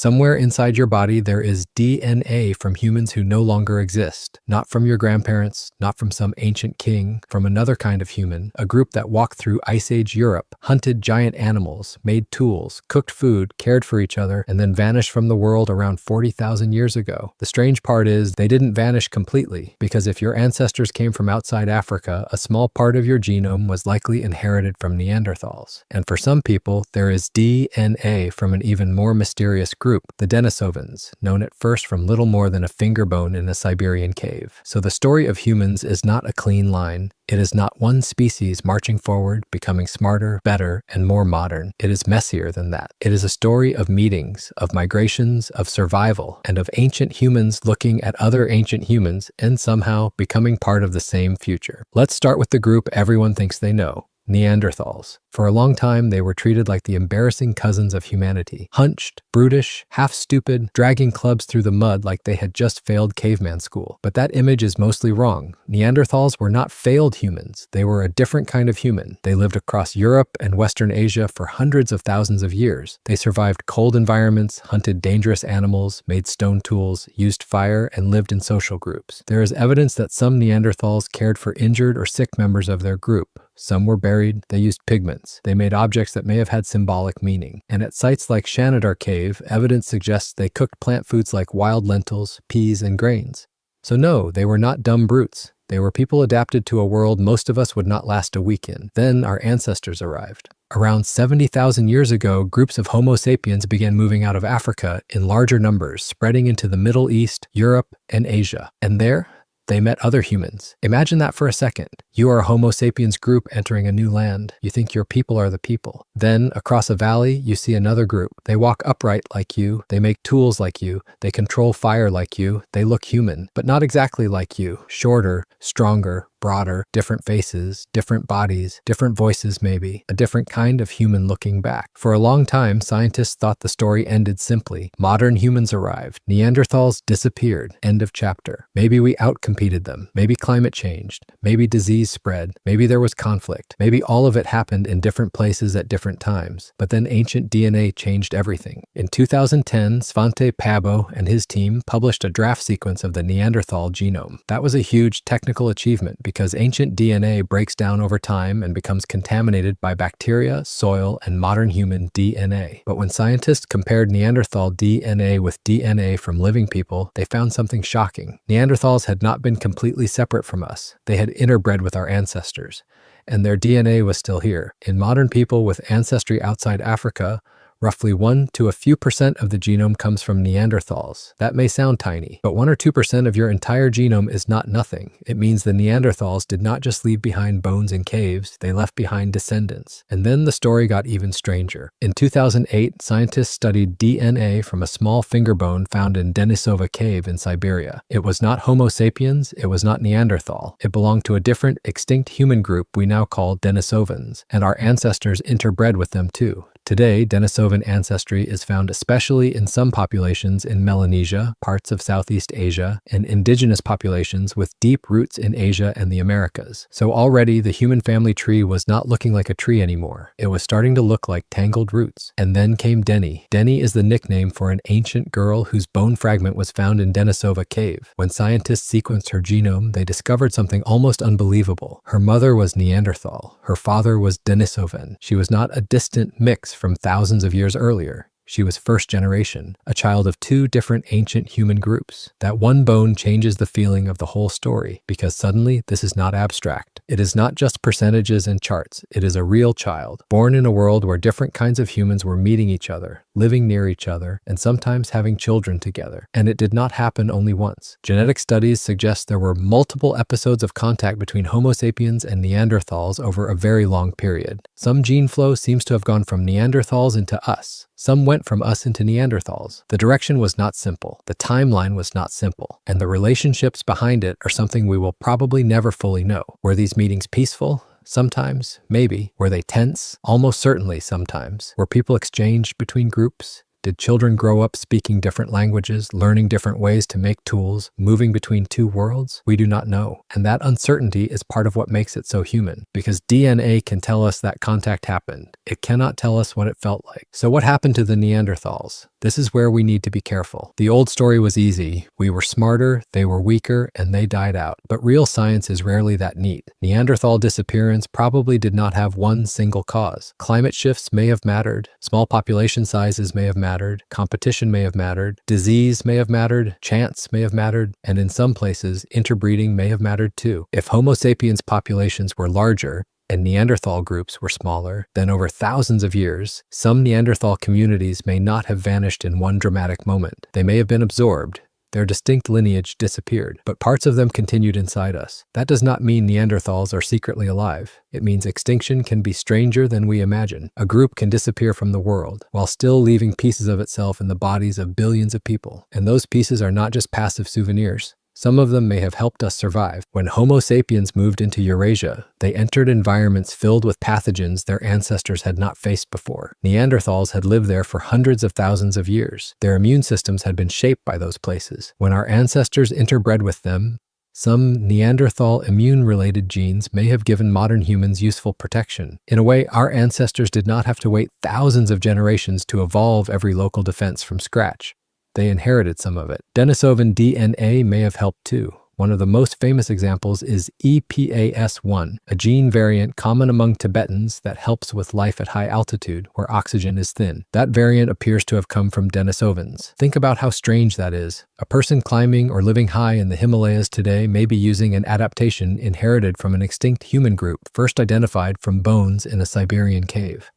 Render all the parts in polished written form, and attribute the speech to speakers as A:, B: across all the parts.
A: Somewhere inside your body, there is DNA from humans who no longer exist. Not from your grandparents, not from some ancient king, from another kind of human, a group that walked through Ice Age Europe, hunted giant animals, made tools, cooked food, cared for each other, and then vanished from the world around 40,000 years ago. The strange part is they didn't vanish completely, because if your ancestors came from outside Africa, a small part of your genome was likely inherited from Neanderthals. And for some people, there is DNA from an even more mysterious group, the Denisovans, known at first from little more than a finger bone in a Siberian cave. So the story of humans is not a clean line. It is not one species marching forward, becoming smarter, better, and more modern. It is messier than that. It is a story of meetings, of migrations, of survival, and of ancient humans looking at other ancient humans and somehow becoming part of the same future. Let's start with the group everyone thinks they know. Neanderthals. For a long time, they were treated like the embarrassing cousins of humanity. Hunched, brutish, half stupid, dragging clubs through the mud like they had just failed caveman school. But that image is mostly wrong. Neanderthals were not failed humans. They were a different kind of human. They lived across Europe and Western Asia for hundreds of thousands of years. They survived cold environments, hunted dangerous animals, made stone tools, used fire, and lived in social groups. There is evidence that some Neanderthals cared for injured or sick members of their group. Some were buried, they used pigments, they made objects that may have had symbolic meaning. And at sites like Shanidar Cave, evidence suggests they cooked plant foods like wild lentils, peas, and grains. So no, they were not dumb brutes. They were people adapted to a world most of us would not last a week in. Then our ancestors arrived. Around 70,000 years ago, groups of Homo sapiens began moving out of Africa in larger numbers, spreading into the Middle East, Europe, and Asia. And there, they met other humans. Imagine that for a second. You are a Homo sapiens group entering a new land. You think your people are the people. Then, across a valley, you see another group. They walk upright like you. They make tools like you. They control fire like you. They look human, but not exactly like you. Shorter, stronger, broader, different faces, different bodies, different voices maybe, a different kind of human looking back. For a long time, scientists thought the story ended simply. Modern humans arrived. Neanderthals disappeared. End of chapter. Maybe we outcompeted them. Maybe climate changed. Maybe disease spread. Maybe there was conflict. Maybe all of it happened in different places at different times. But then ancient DNA changed everything. In 2010, Svante Pääbo and his team published a draft sequence of the Neanderthal genome. That was a huge technical achievement because ancient DNA breaks down over time and becomes contaminated by bacteria, soil, and modern human DNA. But when scientists compared Neanderthal DNA with DNA from living people, they found something shocking. Neanderthals had not been completely separate from us. They had interbred with our ancestors, and their DNA was still here. In modern people with ancestry outside Africa, roughly 1 to a few % of the genome comes from Neanderthals. That may sound tiny, but 1 or 2% of your entire genome is not nothing. It means the Neanderthals did not just leave behind bones in caves, they left behind descendants. And then the story got even stranger. In 2008, scientists studied DNA from a small finger bone found in Denisova cave in Siberia. It was not Homo sapiens, it was not Neanderthal. It belonged to a different, extinct human group we now call Denisovans, and our ancestors interbred with them too. Today, Denisovan ancestry is found especially in some populations in Melanesia, parts of Southeast Asia, and indigenous populations with deep roots in Asia and the Americas. So already the human family tree was not looking like a tree anymore. It was starting to look like tangled roots. And then came Denny. Denny is the nickname for an ancient girl whose bone fragment was found in Denisova cave. When scientists sequenced her genome, they discovered something almost unbelievable. Her mother was Neanderthal. Her father was Denisovan. She was not a distant mix from thousands of years earlier. She was first generation, a child of 2 different ancient human groups. That one bone changes the feeling of the whole story, because suddenly this is not abstract. It is not just percentages and charts. It is a real child, born in a world where different kinds of humans were meeting each other, living near each other, and sometimes having children together. And it did not happen only once. Genetic studies suggest there were multiple episodes of contact between Homo sapiens and Neanderthals over a very long period. Some gene flow seems to have gone from Neanderthals into us. Some went from us into Neanderthals. The direction was not simple. The timeline was not simple. And the relationships behind it are something we will probably never fully know. Were these meetings peaceful? Sometimes, maybe. Were they tense? Almost certainly sometimes. Were people exchanged between groups? Did children grow up speaking different languages, learning different ways to make tools, moving between 2 worlds? We do not know. And that uncertainty is part of what makes it so human, because DNA can tell us that contact happened. It cannot tell us what it felt like. So what happened to the Neanderthals? This is where we need to be careful. The old story was easy. We were smarter, they were weaker, and they died out. But real science is rarely that neat. Neanderthal disappearance probably did not have one single cause. Climate shifts may have mattered, small population sizes may have mattered, competition may have mattered, disease may have mattered, chance may have mattered, and in some places, interbreeding may have mattered too. If Homo sapiens populations were larger, and Neanderthal groups were smaller, then over thousands of years, some Neanderthal communities may not have vanished in one dramatic moment. They may have been absorbed. Their distinct lineage disappeared, but parts of them continued inside us. That does not mean Neanderthals are secretly alive. It means extinction can be stranger than we imagine. A group can disappear from the world, while still leaving pieces of itself in the bodies of billions of people. And those pieces are not just passive souvenirs. Some of them may have helped us survive. When Homo sapiens moved into Eurasia, they entered environments filled with pathogens their ancestors had not faced before. Neanderthals had lived there for hundreds of thousands of years. Their immune systems had been shaped by those places. When our ancestors interbred with them, some Neanderthal immune-related genes may have given modern humans useful protection. In a way, our ancestors did not have to wait thousands of generations to evolve every local defense from scratch. They inherited some of it. Denisovan DNA may have helped too. One of the most famous examples is EPAS1, a gene variant common among Tibetans that helps with life at high altitude where oxygen is thin. That variant appears to have come from Denisovans. Think about how strange that is. A person climbing or living high in the Himalayas today may be using an adaptation inherited from an extinct human group, first identified from bones in a Siberian cave.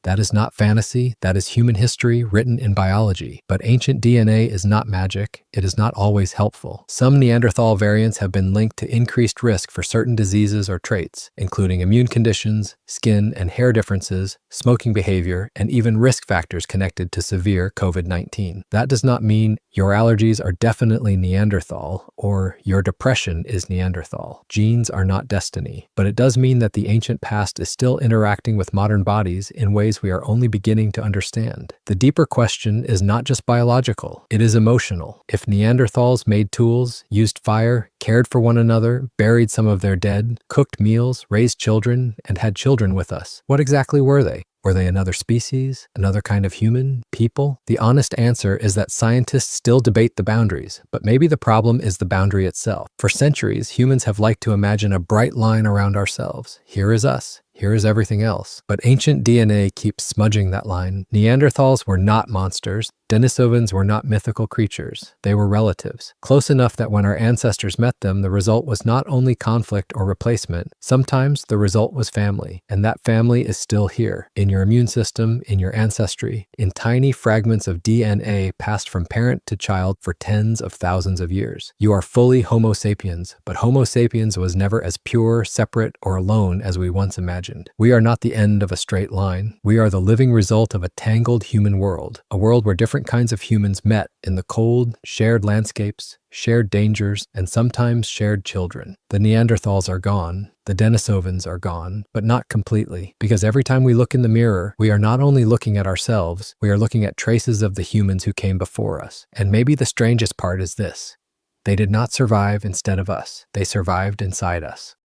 A: That is not fantasy, that is human history written in biology. But ancient DNA is not magic, it is not always helpful. Some Neanderthal variants have been linked to increased risk for certain diseases or traits, including immune conditions, skin and hair differences, smoking behavior, and even risk factors connected to severe COVID-19. That does not mean your allergies are definitely Neanderthal or your depression is Neanderthal. Genes are not destiny, but it does mean that the ancient past is still interacting with modern bodies in ways we are only beginning to understand. The deeper question is not just biological, it is emotional. If Neanderthals made tools, used fire, cared for one another, buried some of their dead, cooked meals, raised children, and had children with us, what exactly were they? Were they another species? Another kind of human? People? The honest answer is that scientists still debate the boundaries, but maybe the problem is the boundary itself. For centuries, humans have liked to imagine a bright line around ourselves. Here is us. Here is everything else. But ancient DNA keeps smudging that line. Neanderthals were not monsters. Denisovans were not mythical creatures. They were relatives. Close enough that when our ancestors met them, the result was not only conflict or replacement. Sometimes the result was family. And that family is still here. In your immune system, in your ancestry, in tiny fragments of DNA passed from parent to child for tens of thousands of years. You are fully Homo sapiens, but Homo sapiens was never as pure, separate, or alone as we once imagined. We are not the end of a straight line. We are the living result of a tangled human world, a world where different kinds of humans met in the cold, shared landscapes, shared dangers, and sometimes shared children. The Neanderthals are gone. The Denisovans are gone, but not completely, because every time we look in the mirror, we are not only looking at ourselves, we are looking at traces of the humans who came before us. And maybe the strangest part is this: they did not survive instead of us. They survived inside us.